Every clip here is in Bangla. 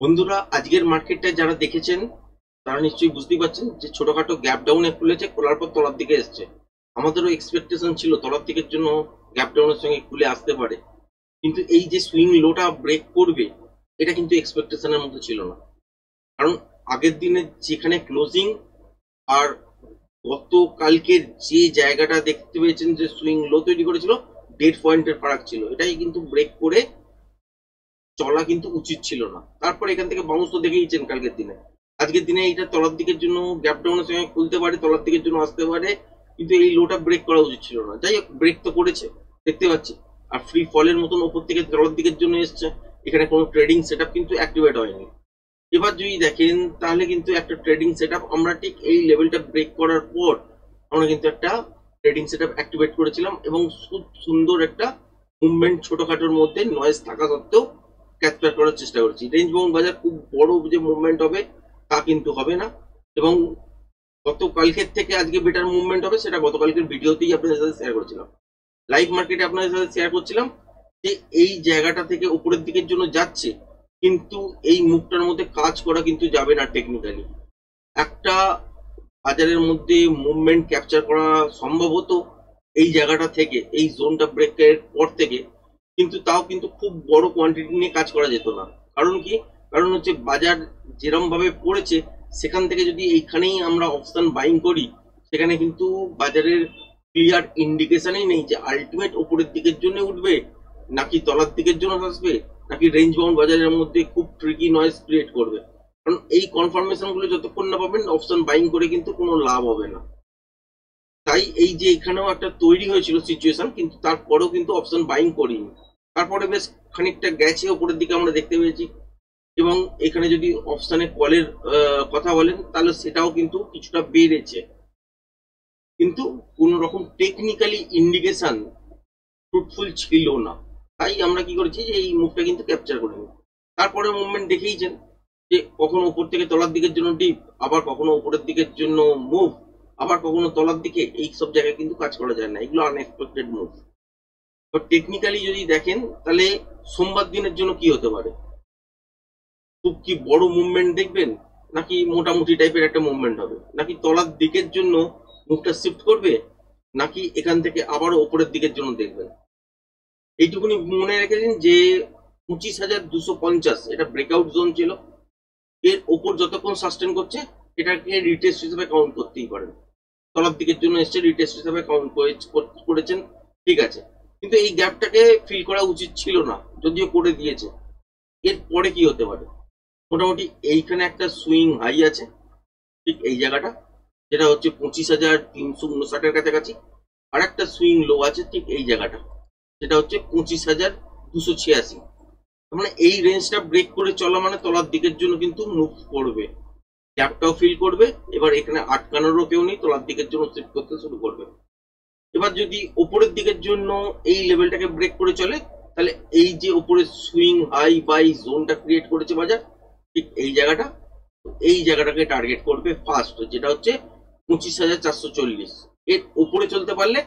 বন্ধুরা, আজকের মার্কেটটা যারা দেখেছেন তারা নিশ্চয়ই বুঝতেই পারছেন যে ছোটখাটো গ্যাপ ডাউনে খুলেছে, খোলার পর তলার দিকে এসছে। আমাদেরও এক্সপেকটেশন ছিল তলার দিকের জন্য গ্যাপ ডাউনের সঙ্গে খুলে আসতে পারে, কিন্তু এই যে সুইং লোটা ব্রেক করবে এটা কিন্তু এক্সপেকটেশনের মধ্যে ছিল না। কারণ আগের দিনে যেখানে ক্লোজিং আর গতকালকের যে জায়গাটা দেখতে পেয়েছেন যে সুইং লো তৈরি করেছিল, 1.5 পয়েন্টের ফারাক ছিল, এটাই কিন্তু ব্রেক করে চলা কিন্তু উচিত ছিল না। তারপর এখান থেকে বাউন্স তো দেখেইছেন কালকের দিনে। আজকের দিনে এইটা তলার দিকের জন্য গ্যাপ ডাউনের সঙ্গে খুলতে পারে, তলার দিকের জন্য আসতে পারে, কিন্তু এই লোটা ব্রেক করা উচিত ছিল না। যাই হোক, ব্রেক তো করেছে, দেখতে পাচ্ছি। আর ফ্রি ফলের মতন ওপর থেকে তলার দিকের জন্য এসছে, এখানে কোনো ট্রেডিং সেট কিন্তু অ্যাক্টিভেট হয়নি। এবার যদি দেখেন তাহলে কিন্তু একটা ট্রেডিং সেট আমরা ঠিক এই লেভেলটা ব্রেক করার পর আমরা কিন্তু একটা ট্রেডিং সেট অ্যাক্টিভেট করেছিলাম, এবং খুব সুন্দর একটা মুভমেন্ট ছোটখাটোর মধ্যে নয়েজ থাকা সত্ত্বেও ক্যাপচার করার চেষ্টা করেছি। রেঞ্জ বাউন্ড বাজার খুব বড় যে মুভমেন্ট হবে তা কিন্তু হবে না, এবং গতকালকের থেকে আজকে বেটার মুভমেন্ট হবে সেটা গতকালকের ভিডিওতেই আপনাদের সাথে শেয়ার করেছিলাম। লাইভ মার্কেটে আপনাদের সাথে শেয়ার করছিলাম যে এই জায়গাটা থেকে উপরের দিকের জন্য যাচ্ছে, কিন্তু এই মুভটার মধ্যে কাজ করা কিন্তু যাবে না টেকনিক্যালি। একটা বাজারের মধ্যে মুভমেন্ট ক্যাপচার করা সম্ভব হতো এই জায়গাটা থেকে, এই জোনটা ব্রেকের পর থেকে, কিন্তু তাও কিন্তু খুব বড় কোয়ান্টিটি নিয়ে কাজ করা যেত না। কারণ কি? কারণ হচ্ছে বাজার যেরম ভাবে পড়েছে, সেখান থেকে যদি এইখানেই আমরা অপশন বাইং করি, সেখানে কিন্তু বাজারের ক্লিয়ার ইন্ডিকেশনই নেই যে আলটিমেট উপরের দিকের জন্য উঠবে, নাকি তলার দিকের জন্য আসবে, নাকি রেঞ্জ বাউন্ড বাজারের মধ্যে খুব ট্রিকি নয়েজ ক্রিয়েট করবে। কারণ এই কনফার্মেশন গুলো যতক্ষণ না পাবেন, অপশন বাইং করে কিন্তু কোনো লাভ হবে না। তাই এই যে এখানেও একটা তৈরি হয়েছিল সিচুয়েশন, কিন্তু তারপরেও কিন্তু অপশন বাইং করিনি। তারপরে বেশ খানিকটা গেছে ওপরের দিকে আমরা দেখতে পেয়েছি, এবং এখানে যদি অপশনে কলের কথা বলেন তাহলে সেটাও কিন্তু কিছুটা বেড়েছে, কিন্তু কোন রকম টেকনিক্যালি ইন্ডিকেশন ফ্রুটফুল ছিল না। তাই আমরা কি করেছি যে এই মুভটা কিন্তু ক্যাপচার করে নিই। তারপরে মুভমেন্ট দেখেইছেন যে কখনো উপর থেকে তলার দিকের জন্য ডিপ, আবার কখনো উপরের দিকের জন্য মুভ, আবার কখনো তলার দিকে। এই সব জায়গায় কিন্তু কাজ করা যায় না, এগুলো আনএক্সপেক্টেড মুভ। তো টেকনিক্যালি যদি দেখেন তাহলে সোমবার দিনের জন্য কি হতে পারে, খুব কি বড় মুভমেন্ট দেখবেন, নাকি মোটামুটি টাইপের একটা মুভমেন্ট হবে, নাকি তলার দিকের জন্য মুভটা শিফট করবে, নাকি এখান থেকে আবারও ওপরের দিকের জন্য দেখবেন। এইটুকুনি মনে রেখে দিন যে 25,250 এটা ব্রেকআউট জোন ছিল। এর ওপর যতক্ষণ সাস্টেন করছে এটাকে রিটেস্ট হিসেবে কাউন্ট করতেই পারেন। তলার দিকের জন্য এসছে, রিটেস্ট হিসেবে কাউন্ট করেছেন, ঠিক আছে। কিন্তু এই গ্যাপটাকে ফিল করা উচিত ছিল না, যদিও করে দিয়েছে। এর পরে কি হতে পারে? মোটামুটি এইখানে একটা সুইং হাই আছে, ঠিক এই জায়গাটা, যেটা হচ্ছে 25,359-এর কাছাকাছি। আর একটা সুইং লো আছে ঠিক এই জায়গাটা, যেটা হচ্ছে 25,286। মানে এই রেঞ্জটা ব্রেক করে চলা মানে তলার দিকের জন্য কিন্তু মুভ করবে, গ্যাপটাও ফিল করবে। এবার এখানে আটকানোরও কেউ নেই, তলার দিকের জন্য শিফট করতে শুরু করবে। এবার যদি ওপরের দিকের জন্য এই লেভেলটাকে ব্রেক করে চলে, তাহলে এই যে ওপরে সুইং হাই বাই জোনটা ক্রিয়েট করেছে বাজার, ঠিক এই জায়গাটা, এই জায়গাটাকে টার্গেট করবে ফার্স্ট, যেটা হচ্ছে 25,440। এর উপরে চলতে পারলে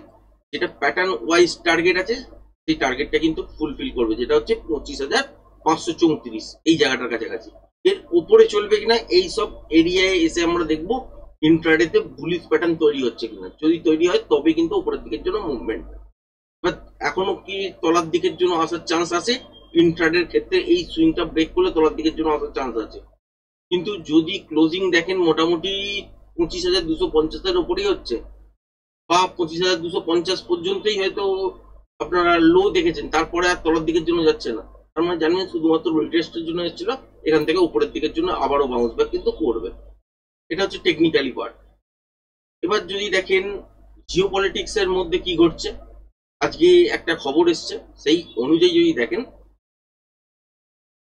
যেটা প্যাটার্ন ওয়াইজ টার্গেট আছে, সেই টার্গেটটা কিন্তু ফুলফিল করবে, যেটা হচ্ছে 25,534, এই জায়গাটার কাছাকাছি। এর উপরে চলবে কিনা এই সব এরিয়ায় এসে আমরা দেখবো ইন্ট্রাডেতে বুলিশ প্যাটার্ন তৈরি হচ্ছে কিনা। যদি তৈরি হয় তবে কিন্তু উপরের দিকের জন্য মুভমেন্ট। বাট এখনো কি তলার দিকের জন্য আসার চান্স আছে? ইন্ট্রাডের ক্ষেত্রে এই সুইংটা ব্রেক করলে তলার দিকের জন্য আসার চান্স আছে, কিন্তু যদি ক্লোজিং দেখেন মোটামুটি 25,250-এর উপরেই হচ্ছে, বা 25,250 পর্যন্তই হয়তো আপনারা লো দেখেছেন, তারপরে আর তলার দিকের জন্য যাচ্ছে না। তার মানে জানেন শুধুমাত্র রিটেস্টের জন্য এসেছিল, এখান থেকে উপরের দিকের জন্য আবারও বাউন্স ব্যাক কিন্তু করবে। এটা হচ্ছে টেকনিক্যালি পার্ট। এবার যদি দেখেন জিও পলিটিক্স এর মধ্যে কি ঘটছে, আজকে একটা খবর এসছে, সেই অনুযায়ী যদি দেখেন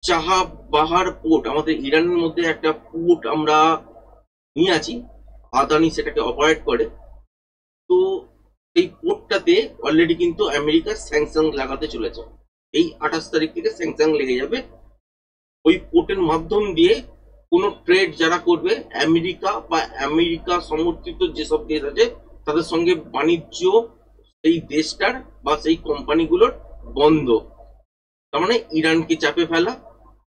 চাহাবাহার পোর্ট, আমাদের ইরানের মধ্যে একটা পোর্ট আমরা নিয়ে আছি, আদানি সেটাকে অপারেট করে। তো এই পোর্টটাতে অলরেডি কিন্তু আমেরিকা স্যাংশন লাগাতে চলেছে, এই 28 তারিখ থেকে স্যাংশন লেগে যাবে। ওই পোর্টের মাধ্যম দিয়ে কোনো ট্রেড যারা করবে, আমেরিকা বা আমেরিকা সমর্থিত যেসব দেশ আছে তাদের সঙ্গে বাণিজ্য সেই দেশটার বা সেই কোম্পানিগুলোর বন্ধ। তার মানে ইরানকে চাপে ফেলা,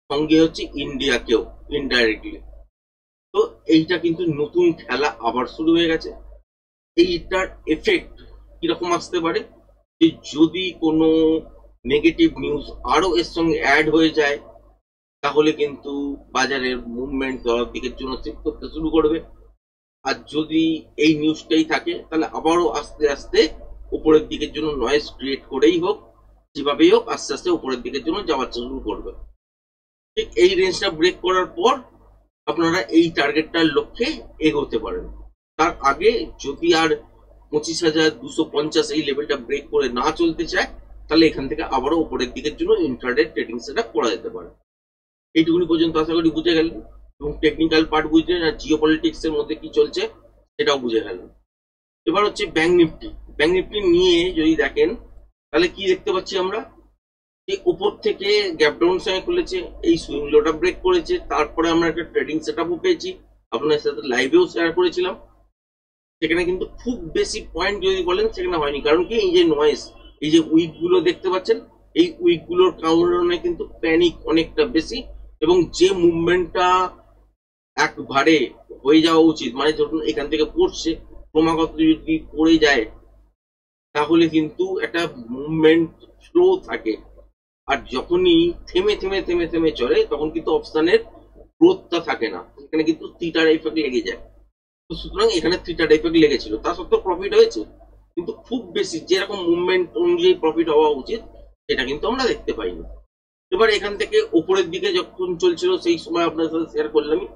সঙ্গে হচ্ছে ইন্ডিয়াকেও ইনডাইরেক্টলি। তো এইটা কিন্তু নতুন খেলা আবার শুরু হয়ে গেছে। এইটার এফেক্ট কিরকম আসতে পারে, যে যদি কোনো নেগেটিভ নিউজ আরো এর সঙ্গে অ্যাড হয়ে যায়, তাহলে কিন্তু বাজারের মুভমেন্ট তলার দিকের জন্য শিফট করতে শুরু করবে। আর যদি এই নিউজটাই থাকে, তাহলে আবারও আস্তে আস্তে উপরের দিকের জন্য নয়েজ ক্রিয়েট করেই হোক, যেভাবেই হোক আস্তে আস্তে উপরের দিকের জন্য যাওয়া শুরু করবে। ঠিক এই রেঞ্জটা ব্রেক করার পর আপনারা এই টার্গেটটার লক্ষ্যে এগোতে পারেন। তার আগে যদি আর 25,250 এই লেভেলটা ব্রেক করে না চলতে চায়, তাহলে এখান থেকে আবারও উপরের দিকের জন্য ইন্ট্রাডে ট্রেডিং সেট আপ করা যেতে পারে। এইটুকুনি পর্যন্ত আশা করি বুঝে গেলেন, এবং টেকনিক্যাল পার্ট বুঝলেন, আর জিও পলিটিক্স এর মধ্যে কি চলছে সেটাও বুঝে গেলেন। এবার হচ্ছে ব্যাংক নিফটি। ব্যাংক নিফটি নিয়ে যদি দেখেন, তাহলে কি দেখতে পাচ্ছি আমরা, যে উপর থেকে গ্যাপ ডাউন সঙ্গে খুলেছে, এই সুইং লোটা ব্রেক করেছে, তারপরে আমরা একটা ট্রেডিং সেট আপও পেয়েছি, আপনার সাথে লাইভেও শেয়ার করেছিলাম। সেখানে কিন্তু খুব বেশি পয়েন্ট যদি বলেন সেখানে হয়নি, কারণ কি এই যে নয়েস, এই যে উইক গুলো দেখতে পাচ্ছেন, এই উইক গুলোর কারণে কিন্তু প্যানিক অনেকটা বেশি, এবং যে মুভমেন্টটা একবারে হয়ে যাওয়া উচিত, মানে ধরুন এখান থেকে পড়ছে, ক্রমাগত যদি পড়ে যায়, তাহলে কিন্তু একটা মুভমেন্ট স্লো থাকে। আর যখনই থেমে থেমে থেমে থেমে চলে, তখন কিন্তু অপশনের গ্রোথটা থাকে না, এখানে কিন্তু থিটার এফেক্ট লেগে যায়। তো সুতরাং এখানে থিটার এফেক্ট লেগেছিল, তা সত্ত্বেও প্রফিট হয়েছে, কিন্তু খুব বেশি যেরকম মুভমেন্ট অনুযায়ী প্রফিট হওয়া উচিত সেটা কিন্তু আমরা দেখতে পাইনি। এবার এখান থেকে উপরের দিকে যখন চলছিল, সেই সময় আপনার সাথে শেয়ার করলামই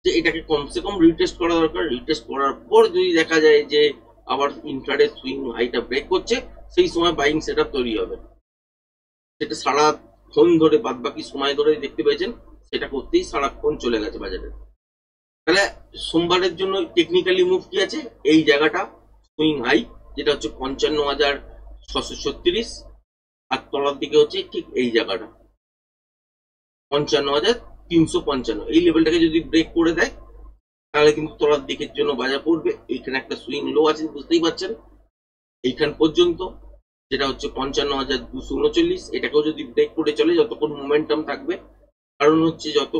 যে এটাকে কমসে কম রিটেস্ট করা দরকার। রিটেস্ট করার পর যদি দেখা যায় যে আবার ইন্ট্রাডে সুইং হাইটা ব্রেক করছে, সেই সময় বাইং সেট আপ তৈরি হবে। সেটা সারাক্ষণ ধরে, বাদ বাকি সময় ধরে দেখতে পেয়েছেন, সেটা করতেই সারাক্ষণ চলে গেছে বাজারে। তাহলে সোমবারের জন্য টেকনিক্যালি মুভ কি আছে, এই জায়গাটা সুইং হাই, যেটা হচ্ছে 55,636, আর তলার দিকে হচ্ছে ঠিক এই জায়গাটা 55,355। এই লেভেলটাকে যদি ব্রেক করে দেয়, তাহলে কিন্তু তলার দিকের জন্য বাজার পড়বে। এইখানে একটা সুইং লো আছে, বুঝতেই পারছেন, এইখান পর্যন্ত, যেটা হচ্ছে 55,239। এটাকেও যদি ব্রেক করে চলে, যতক্ষণ মোমেন্টাম থাকবে, কারণ হচ্ছে যত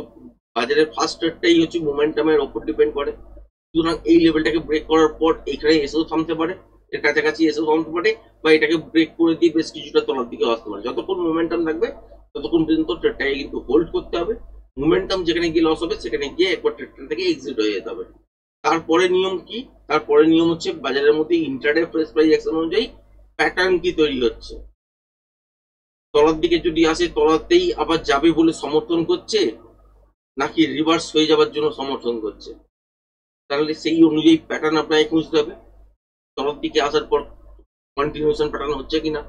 বাজারের ফার্স্ট রেটটাই হচ্ছে মোমেন্টামের ওপর ডিপেন্ড করে। সুতরাং এই লেভেলটাকে ব্রেক করার পর এখানে এসেও থামতে পারে, এর কাছাকাছি এসেও থামতে পারে, বা এটাকে ব্রেক করে দিয়ে বেশ কিছুটা তলার দিকে আসতে পারে। যতক্ষণ মোমেন্টাম থাকবে ততক্ষণ পর্যন্ত ট্রেডটাকে কিন্তু হোল্ড করতে হবে। মোমেন্টাম যেখানে গিয়ে লস হবে, সেখানে গিয়ে একবার ট্রেডটা থেকে এক্সিট হয়ে যেতে হবে। তারপরে নিয়ম কি, তারপরে নিয়ম হচ্ছে বাজারের মধ্যে ইন্ট্রাডে প্রাইস অ্যাকশন অনুযায়ী প্যাটার্ন কি তৈরি হচ্ছে। তলার দিকে যদি আসে, তলাতেই আবার যাবে বলে সমর্থন করছে, নাকি রিভার্স হয়ে যাবার জন্য সমর্থন করছে, তাহলে সেই অনুযায়ী প্যাটার্ন আপনাকে খুঁজতে হবে। তলার দিকে আসার পর কন্টিনিউশন প্যাটার্ন হচ্ছে কিনা,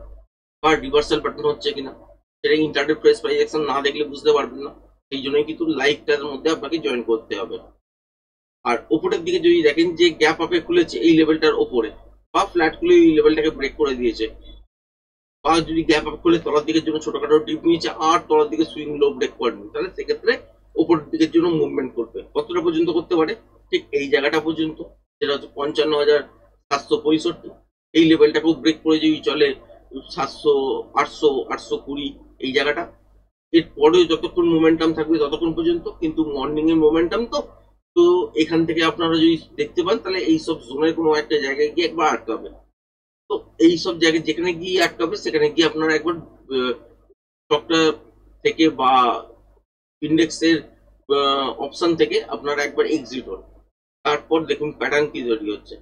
বা রিভার্সাল প্যাটার্ন হচ্ছে কিনা, সেটা ইন্টারডে প্রাইস অ্যাকশন না দেখলে বুঝতে পারবেন না। সেই জন্যই কিন্তু লাইভটার মধ্যে আপনাকে জয়েন করতে হবে। আর ওপরের দিকে যদি দেখেন যে গ্যাপ আপে খুলেছে এই লেভেলটার ওপরে, বা ফ্ল্যাট খুলে এই লেভেলটাকে ব্রেক করে দিয়েছে, বা যদি গ্যাপ আপ খুলে তলার দিকের জন্য ছোটখাটো ডিপ নিয়েছে আর তলার দিকে সুইং লো ব্রেক করেনি, তাহলে সেক্ষেত্রে ওপরের দিকের জন্য মুভমেন্ট করবে। কতটা পর্যন্ত করতে পারে, ঠিক এই জায়গাটা পর্যন্ত, যেটা হচ্ছে 55,765। এই লেভেলটাকেও ব্রেক করে যদি চলে 700, 800, 820 এই জায়গাটা, এরপরে যতক্ষণ মোমেন্টাম থাকবে ততক্ষণ পর্যন্ত। কিন্তু মর্নিং এর মোমেন্টাম তো তো এখান থেকে আপনারা যদি দেখতে পান, তাহলে এইসব জোনের কোনো একটা জায়গায় গিয়ে একবার আটকাবে। তো এইসব জায়গায় যেখানে গিয়ে আটকাবে, সেখানে গিয়ে আপনারা একবার স্টকটা থেকে বা ইন্ডেক্সের অপশন থেকে আপনারা একবার এক্সিট হন। তারপর দেখুন প্যাটার্ন কি তৈরি হচ্ছে।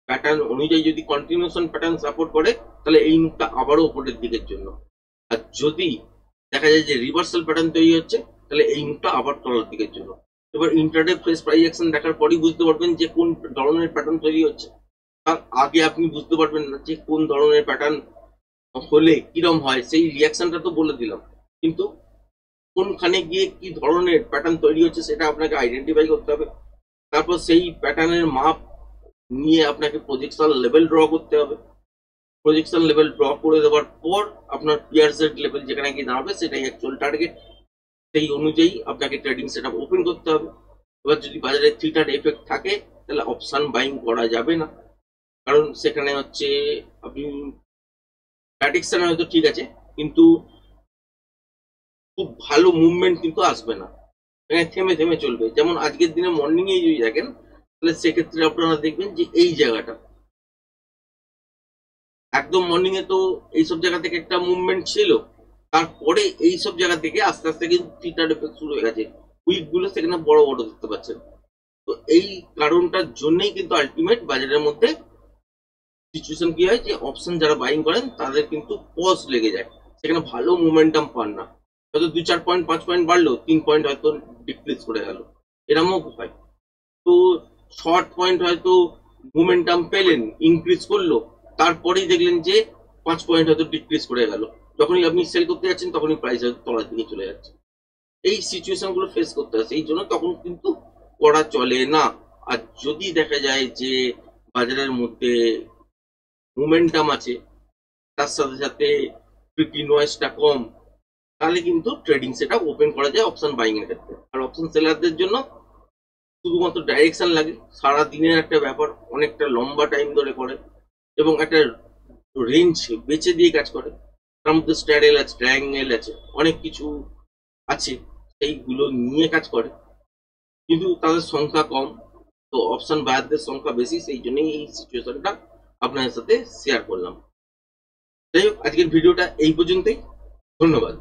প্যাটার্ন অনুযায়ী যদি কন্টিনিউশন প্যাটার্ন সাপোর্ট করে, তাহলে এই মুখটা আবারও উপরের দিকের জন্য। আর যদি দেখা যায় যে রিভার্সাল প্যাটার্ন তৈরি হচ্ছে, তাহলে এই মুখটা আবার তলার দিকের জন্য। এবার ইন্টারডে ফ্রেশ প্রাইস অ্যাকশন দেখার পরই বুঝতে পারবেন যে কোন ধরনের প্যাটার্ন তৈরি হচ্ছে। তার আগে আপনি বুঝতে পারবেন না যে কোন ধরনের প্যাটার্ন হলে কিরম হয়, সেই রিয়াকশনটা তো বলে দিলাম, কিন্তু কোনখানে গিয়ে কি ধরনের প্যাটার্ন তৈরি হচ্ছে সেটা আপনাকে আইডেন্টিফাই করতে হবে। তারপর সেই প্যাটার্নের মাপ নিয়ে আপনাকে প্রজেকশন লেভেল ড্র করতে হবে। প্রজেকশন লেভেল ড্র করে দেওয়ার পর আপনার পিয়ার সেট লেভেল যেখানে গিয়ে দাঁড়াবে, সেটাই অ্যাকচুয়াল টার্গেট। সেই অনুযায়ী আপনাকে ট্রেডিং সেটআপ ওপেন করতে হবে। এবার যদি বাজারে থিটার এফেক্ট থাকে, তাহলে অপশন বাইং করা যাবে না, কারণ সেখানে হচ্ছে আপনি প্রেডিকশন হয়তো ঠিক আছে, কিন্তু খুব ভালো মুভমেন্ট কিন্তু আসবে না, এখানে থেমে থেমে চলবে। যেমন আজকের দিনে মর্নিং এ যদি দেখেন, তাহলে সেক্ষেত্রে আপনারা দেখবেন যে এই জায়গাটা একদম মর্নিং এ তো এইসব জায়গা থেকে একটা মুভমেন্ট ছিল, তারপরে এইসব জায়গা থেকে আস্তে আস্তে কিন্তু থিটার এফেক্ট শুরু হয়ে গেছে, উইক গুলো সেখানে বড় বড় দেখতে পাচ্ছেন। তো এই কারণটার জন্যই কিন্তু আলটিমেট বাজারের মধ্যে সিচুয়েশন কি হয় যে অপশন যারা বাইং করেন তাদের কিন্তু পজ লেগে যায়, সেখানে ভালো মোমেন্টাম পান না। হয়তো 2-4 পয়েন্ট 5 পয়েন্ট বাড়লো, 3 পয়েন্ট হয়তো ডিক্রিজ করে গেল, এরমও হয়। তো শর্ট পয়েন্ট হয়তো মোমেন্টাম পেলেন, ইনক্রিজ করলো, তারপরেই দেখলেন যে 5 পয়েন্ট হয়তো ডিক্রিজ করে গেল। যখনই আপনি সেল করতে যাচ্ছেন তখনই প্রাইস হয়তো তলার দিকে চলে যাচ্ছে। এই সিচুয়েশন গুলো ফেস করতে হয়, এই জন্য তখন কিন্তু করা চলে না। আর যদি দেখা যায় যে বাজারের মধ্যে মোমেন্টাম আছে, তার সাথে সাথে ফ্রিকি নয়েজটা কম, তাহলে কিন্তু ট্রেডিং সেটা ওপেন করা যায় অপশন বাইং এর ক্ষেত্রে। আর অপশন সেলারদের জন্য শুধুমাত্র ডাইরেকশন লাগে, সারা দিনের একটা ব্যাপার, অনেকটা লম্বা টাইম ধরে করে এবং একটা রেঞ্জ বেছে দিয়ে কাজ করে। তার মধ্যে স্ট্যাডেল আছে, ট্রায়াঙ্গেল আছে, অনেক কিছু আছে, এইগুলো নিয়ে কাজ করে, কিন্তু তাদের সংখ্যা কম। তো অপশন বায়ারদের সংখ্যা বেশি, সেই জন্যই এই সিচুয়েশনটা আপনাদের সাথে শেয়ার করলাম। যাই হোক, আজকের ভিডিওটা এই পর্যন্তই। ধন্যবাদ।